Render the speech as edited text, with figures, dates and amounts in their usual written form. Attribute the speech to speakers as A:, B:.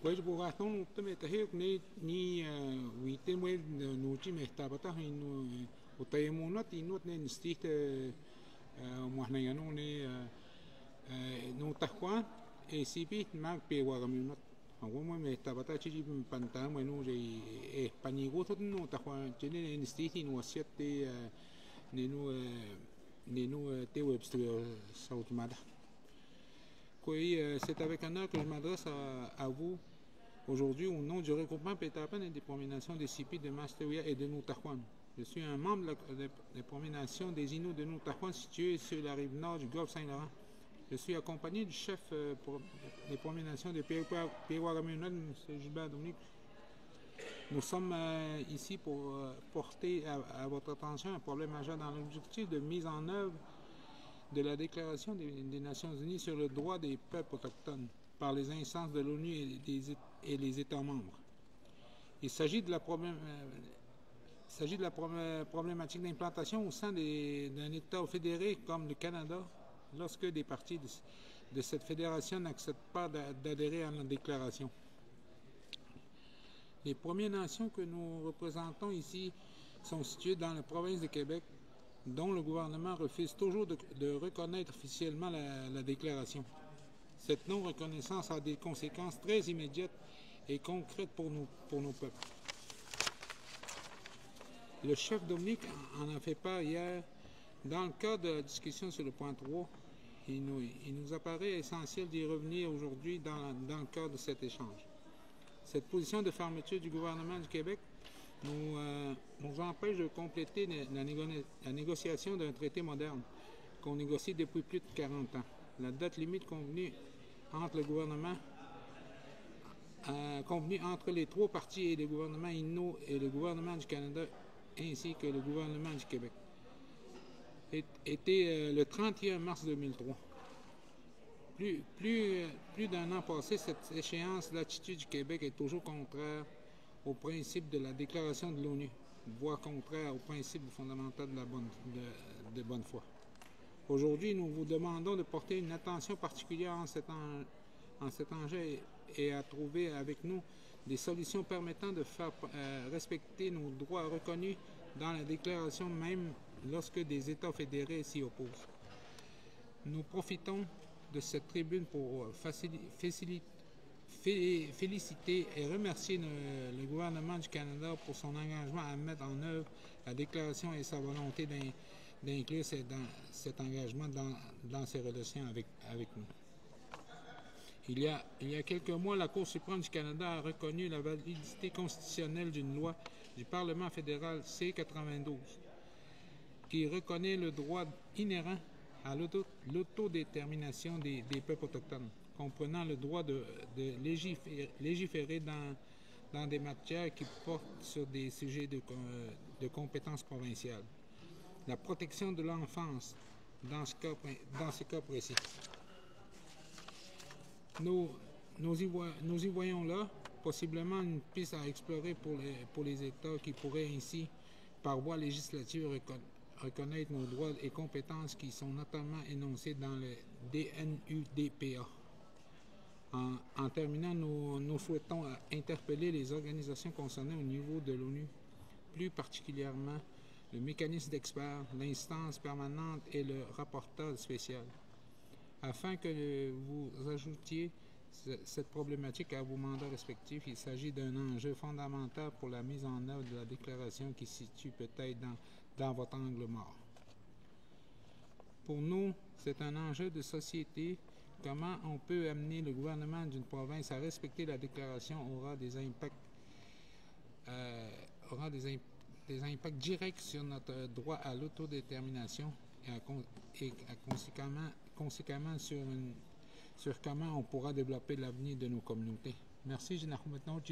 A: Pues bugaton utametahe ni witemwe nuchi mehtabata hinu utayemunat inut ne nistite muahnayanu ne no tahwan sipi mag pewagamunat awamo mehtabata chichi panta bueno je panigutot no tahwan chene nistiti no siete nenu te webster sautmada. C'est avec honneur que je m'adresse à vous aujourd'hui au nom du regroupement Pétapan et des Premières Nations des CIPI de Mastoya et de Noutahuan. Je suis un membre des Premières Nations des Inuits de Noutahuan situés sur la rive nord du golfe Saint-Laurent. Je suis accompagné du chef des Premières Nations de Pewagamunat, M. Gilbert Dominique. Nous sommes ici pour porter à votre attention un problème majeur dans l'objectif de mise en œuvre de la Déclaration des Nations Unies sur le droit des peuples autochtones par les instances de l'ONU et les États membres. Il s'agit de la problématique d'implantation au sein d'un État fédéré comme le Canada lorsque des parties de cette fédération n'acceptent pas d'adhérer à la déclaration. Les Premières Nations que nous représentons ici sont situées dans la province de Québec, dont le gouvernement refuse toujours de reconnaître officiellement la déclaration. Cette non-reconnaissance a des conséquences très immédiates et concrètes pour nos peuples. Le chef Dominique en a fait part hier. Dans le cadre de la discussion sur le point 3, il nous apparaît essentiel d'y revenir aujourd'hui dans le cadre de cet échange. Cette position de fermeture du gouvernement du Québec nous empêche de compléter la négociation d'un traité moderne qu'on négocie depuis plus de 40 ans. La date limite convenue entre les trois parties et le gouvernement Innu et le gouvernement du Canada ainsi que le gouvernement du Québec était le 31 mars 2003. Plus d'un an passé, cette échéance, l'attitude du Québec est toujours contraire au principe de la déclaration de l'ONU, voire contraire au principe fondamental de bonne foi. Aujourd'hui, nous vous demandons de porter une attention particulière en cet enjeu et à trouver avec nous des solutions permettant de faire respecter nos droits reconnus dans la déclaration, même lorsque des États fédérés s'y opposent. Nous profitons de cette tribune pour féliciter et remercier le gouvernement du Canada pour son engagement à mettre en œuvre la déclaration et sa volonté d'inclure cet engagement dans ses relations avec nous. Il y a quelques mois, la Cour suprême du Canada a reconnu la validité constitutionnelle d'une loi du Parlement fédéral C-92 qui reconnaît le droit inhérent à l'autodétermination des peuples autochtones, comprenant le droit de légiférer dans des matières qui portent sur des sujets de compétences provinciales. La protection de l'enfance dans ce cas précis. Nous y voyons là possiblement une piste à explorer pour les États qui pourraient ainsi, par voie législative, reconnaître nos droits et compétences qui sont notamment énoncés dans le DNUDPA. En terminant, nous souhaitons interpeller les organisations concernées au niveau de l'ONU, plus particulièrement le mécanisme d'experts, l'instance permanente et le rapporteur spécial, afin que vous ajoutiez cette problématique à vos mandats respectifs. Il s'agit d'un enjeu fondamental pour la mise en œuvre de la déclaration qui se situe peut-être dans votre angle mort. Pour nous, c'est un enjeu de société. Comment on peut amener le gouvernement d'une province à respecter la déclaration aura des impacts directs sur notre droit à l'autodétermination et conséquemment sur comment on pourra développer l'avenir de nos communautés. Merci, je n'ai pas